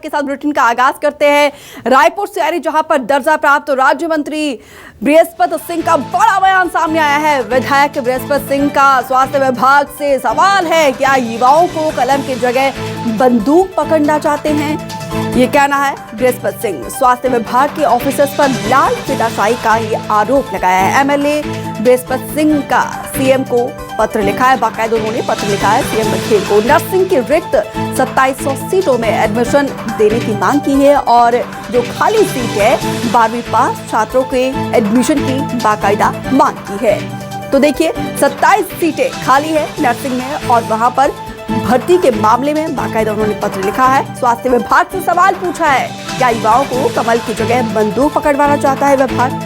के साथ बुलेटिन का आगाज करते हैं। रायपुर से आ रही जहां पर दर्जा प्राप्त राज्य मंत्री बृहस्पति सिंह का बड़ा बयान सामने आया है। विधायक बृहस्पति सिंह का स्वास्थ्य विभाग से सवाल है, क्या युवाओं को कलम की जगह बंदूक पकड़ना चाहते हैं? ये कहना है बृहस्पति सिंह। स्वास्थ्य विभाग के ऑफिसर्स पर लाल फिदाशाही का ये आरोप लगाया है। एमएलए बृहस्पति सिंह का सीएम को पत्र लिखा है, बाकायदा उन्होंने पत्र लिखा है सीएम बघेल को। नर्सिंग की रिक्त 2700 सीटों में एडमिशन देने की मांग की है और जो खाली सीट है 12वीं पास छात्रों के एडमिशन की बाकायदा मांग की है। तो देखिए 27 सीटें खाली है नर्सिंग में और वहां पर भर्ती के मामले में बाकायदा उन्होंने पत्र लिखा है। स्वास्थ्य विभाग से सवाल पूछा है, क्या युवाओं को कमल की जगह बंदूक पकड़वाना चाहता है विभाग?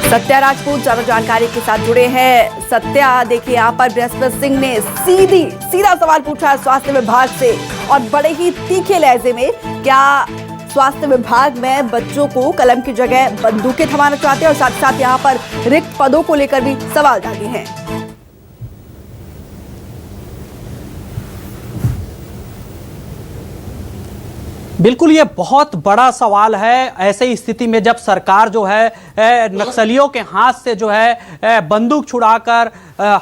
सत्या राजपूत ज्यादा जानकारी के साथ जुड़े हैं। सत्या, देखिए यहाँ पर बृहस्पति सिंह ने सीधा सवाल पूछा है स्वास्थ्य विभाग से और बड़े ही तीखे लहजे में, क्या स्वास्थ्य विभाग में बच्चों को कलम की जगह बंदूकें थमाना चाहते हैं और साथ साथ यहाँ पर रिक्त पदों को लेकर भी सवाल दागे हैं। बिल्कुल, ये बहुत बड़ा सवाल है। ऐसे स्थिति में जब सरकार जो है नक्सलियों के हाथ से जो है बंदूक छुड़ाकर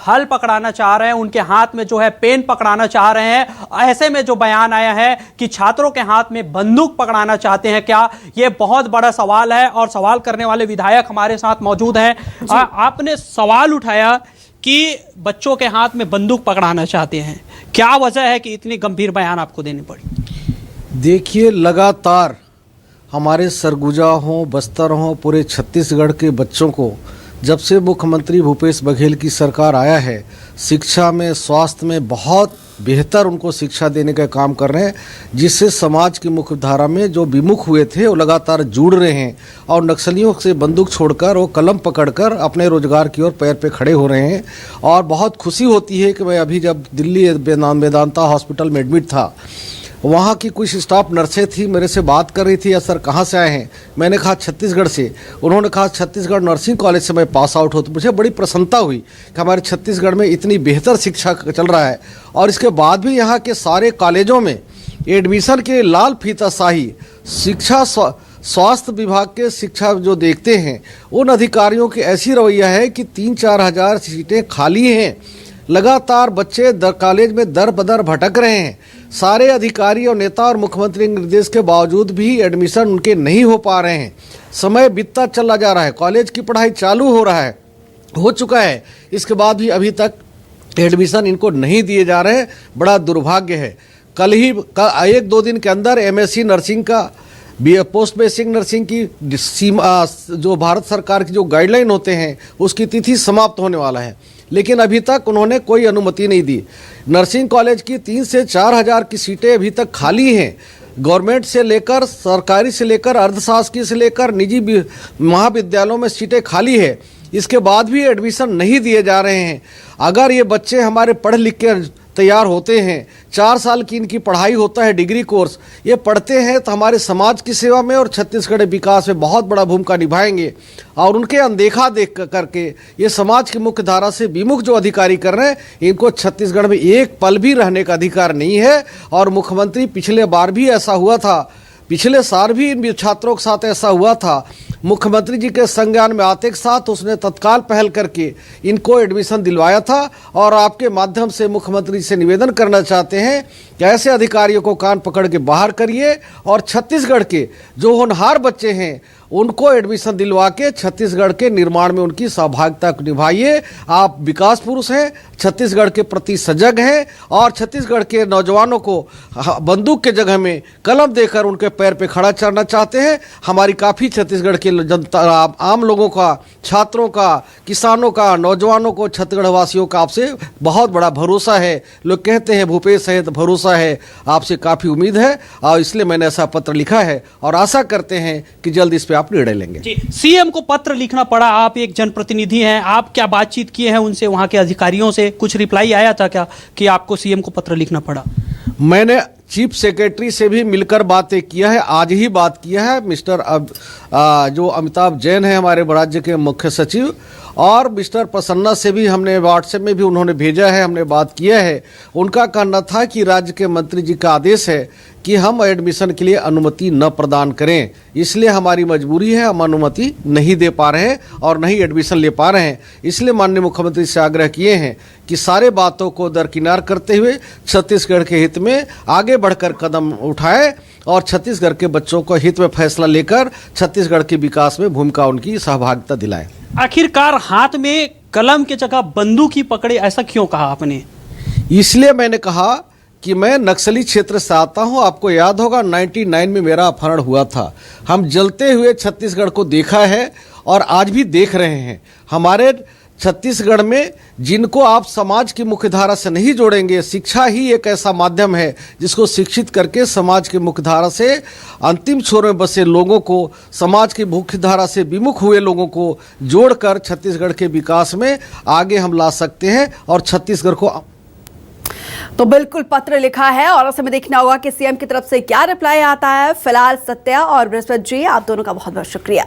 हल पकड़ाना चाह रहे हैं, उनके हाथ में जो है पेन पकड़ाना चाह रहे हैं, ऐसे में जो बयान आया है कि छात्रों के हाथ में बंदूक पकड़ाना चाहते हैं, क्या ये बहुत बड़ा सवाल है। और सवाल करने वाले विधायक हमारे साथ मौजूद हैं। आपने सवाल उठाया कि बच्चों के हाथ में बंदूक पकड़ाना चाहते हैं, क्या वजह है कि इतनी गंभीर बयान आपको देनी पड़ी? देखिए, लगातार हमारे सरगुजा हों, बस्तर हों, पूरे छत्तीसगढ़ के बच्चों को जब से मुख्यमंत्री भूपेश बघेल की सरकार आया है, शिक्षा में, स्वास्थ्य में बहुत बेहतर उनको शिक्षा देने का काम कर रहे हैं, जिससे समाज की मुख्य धारा में जो विमुख हुए थे वो लगातार जुड़ रहे हैं और नक्सलियों से बंदूक छोड़कर वो कलम पकड़कर अपने रोजगार की ओर पैर पे खड़े हो रहे हैं। और बहुत खुशी होती है कि मैं अभी जब दिल्ली वेदांता हॉस्पिटल में एडमिट था, वहाँ की कुछ स्टाफ नर्सें थी, मेरे से बात कर रही थी, सर कहाँ से आए हैं? मैंने कहा छत्तीसगढ़ से। उन्होंने कहा छत्तीसगढ़ नर्सिंग कॉलेज से मैं पास आउट हूँ। तो मुझे बड़ी प्रसन्नता हुई कि हमारे छत्तीसगढ़ में इतनी बेहतर शिक्षा चल रहा है और इसके बाद भी यहाँ के सारे कॉलेजों में एडमिशन के लिए लाल फीताशाही शिक्षा स्वास्थ्य विभाग के शिक्षा जो देखते हैं उन अधिकारियों की ऐसी रवैया है कि 3-4 हज़ार सीटें खाली हैं। लगातार बच्चे कॉलेज में दर बदर भटक रहे हैं। सारे अधिकारी और नेता और मुख्यमंत्री के निर्देश के बावजूद भी एडमिशन उनके नहीं हो पा रहे हैं। समय बीतता चला जा रहा है, कॉलेज की पढ़ाई चालू हो चुका है, इसके बाद भी अभी तक एडमिशन इनको नहीं दिए जा रहे हैं। बड़ा दुर्भाग्य है। कल 1-2 दिन के अंदर एमएससी नर्सिंग का पोस्ट बेसिक नर्सिंग की सीमा, जो भारत सरकार की जो गाइडलाइन होते हैं, उसकी तिथि समाप्त होने वाला है, लेकिन अभी तक उन्होंने कोई अनुमति नहीं दी। नर्सिंग कॉलेज की 3 से 4 हज़ार की सीटें अभी तक खाली हैं। गवर्नमेंट से लेकर, सरकारी से लेकर, अर्धशासकीय से लेकर निजी महाविद्यालयों में सीटें खाली है। इसके बाद भी एडमिशन नहीं दिए जा रहे हैं। अगर ये बच्चे हमारे पढ़ लिख के तैयार होते हैं, 4 साल की इनकी पढ़ाई होता है, डिग्री कोर्स, ये पढ़ते हैं तो हमारे समाज की सेवा में और छत्तीसगढ़ विकास में बहुत बड़ा भूमिका निभाएंगे। और उनके अनदेखा देख करके ये समाज की मुख्य धारा से विमुख जो अधिकारी कर रहे हैं, इनको छत्तीसगढ़ में एक पल भी रहने का अधिकार नहीं है। और मुख्यमंत्री पिछले बार भी ऐसा हुआ था, पिछले साल भी इन छात्रों के साथ ऐसा हुआ था। मुख्यमंत्री जी के संज्ञान में आते के साथ उसने तत्काल पहल करके इनको एडमिशन दिलवाया था। और आपके माध्यम से मुख्यमंत्री से निवेदन करना चाहते हैं कि ऐसे अधिकारियों को कान पकड़ के बाहर करिए और छत्तीसगढ़ के जो होनहार बच्चे हैं उनको एडमिशन दिलवा के छत्तीसगढ़ के निर्माण में उनकी सहभागिता निभाइए। आप विकास पुरुष हैं, छत्तीसगढ़ के प्रति सजग हैं और छत्तीसगढ़ के नौजवानों को बंदूक के जगह में कलम देकर उनके पैर पे खड़ा करना चाहते हैं। हमारी काफ़ी छत्तीसगढ़ के जनता, आम लोगों का, छात्रों का, किसानों का, नौजवानों को, छत्तीसगढ़ वासियों का आपसे बहुत बड़ा भरोसा है। लोग कहते हैं भूपेश है तो भरोसा है, आपसे काफ़ी उम्मीद है और इसलिए मैंने ऐसा पत्र लिखा है और आशा करते हैं कि जल्द इस पर आप निर्णय लेंगे। जी, सीएम को पत्र लिखना पड़ा, आप एक जनप्रतिनिधि हैं, आप क्या बातचीत किए हैं उनसे, वहां के अधिकारियों से कुछ रिप्लाई आया था क्या कि आपको सीएम को पत्र लिखना पड़ा? मैंने चीफ सेक्रेटरी से भी मिलकर बातें किया है, आज ही बात किया है। मिस्टर जो अमिताभ जैन है हमारे राज्य के मुख्य सचिव, और मिस्टर प्रसन्ना से भी हमने व्हाट्सएप में भी उन्होंने भेजा है, हमने बात किया है। उनका कहना था कि राज्य के मंत्री जी का आदेश है कि हम एडमिशन के लिए अनुमति न प्रदान करें, इसलिए हमारी मजबूरी है, हम अनुमति नहीं दे पा रहे हैं और नहीं एडमिशन ले पा रहे हैं। इसलिए माननीय मुख्यमंत्री से आग्रह किए हैं कि सारे बातों को दरकिनार करते हुए छत्तीसगढ़ के हित में आगे बढ़कर कदम उठाए और छत्तीसगढ़ के बच्चों को हित में फैसला लेकर छत्तीसगढ़ के विकास में भूमिका उनकी सहभागिता दिलाएं। आखिरकार हाथ में कलम की जगह बंदूक ही पकड़े, ऐसा क्यों कहा आपने? इसलिए मैंने कहा कि मैं नक्सली क्षेत्र से आता हूं। आपको याद होगा 99 में मेरा अपहरण हुआ था। हम जलते हुए छत्तीसगढ़ को देखा है और आज भी देख रहे हैं। हमारे छत्तीसगढ़ में जिनको आप समाज की मुख्यधारा से नहीं जोड़ेंगे, शिक्षा ही एक ऐसा माध्यम है जिसको शिक्षित करके समाज की मुख्यधारा से अंतिम छोर में बसे लोगों को, समाज की मुख्यधारा से विमुख हुए लोगों को जोड़कर छत्तीसगढ़ के विकास में आगे हम ला सकते हैं और छत्तीसगढ़ को। तो बिल्कुल पत्र लिखा है और ऐसे में देखना होगा कि सीएम की तरफ से क्या रिप्लाई आता है। फिलहाल सत्या और बृहस्पति जी, आप दोनों का बहुत बहुत शुक्रिया।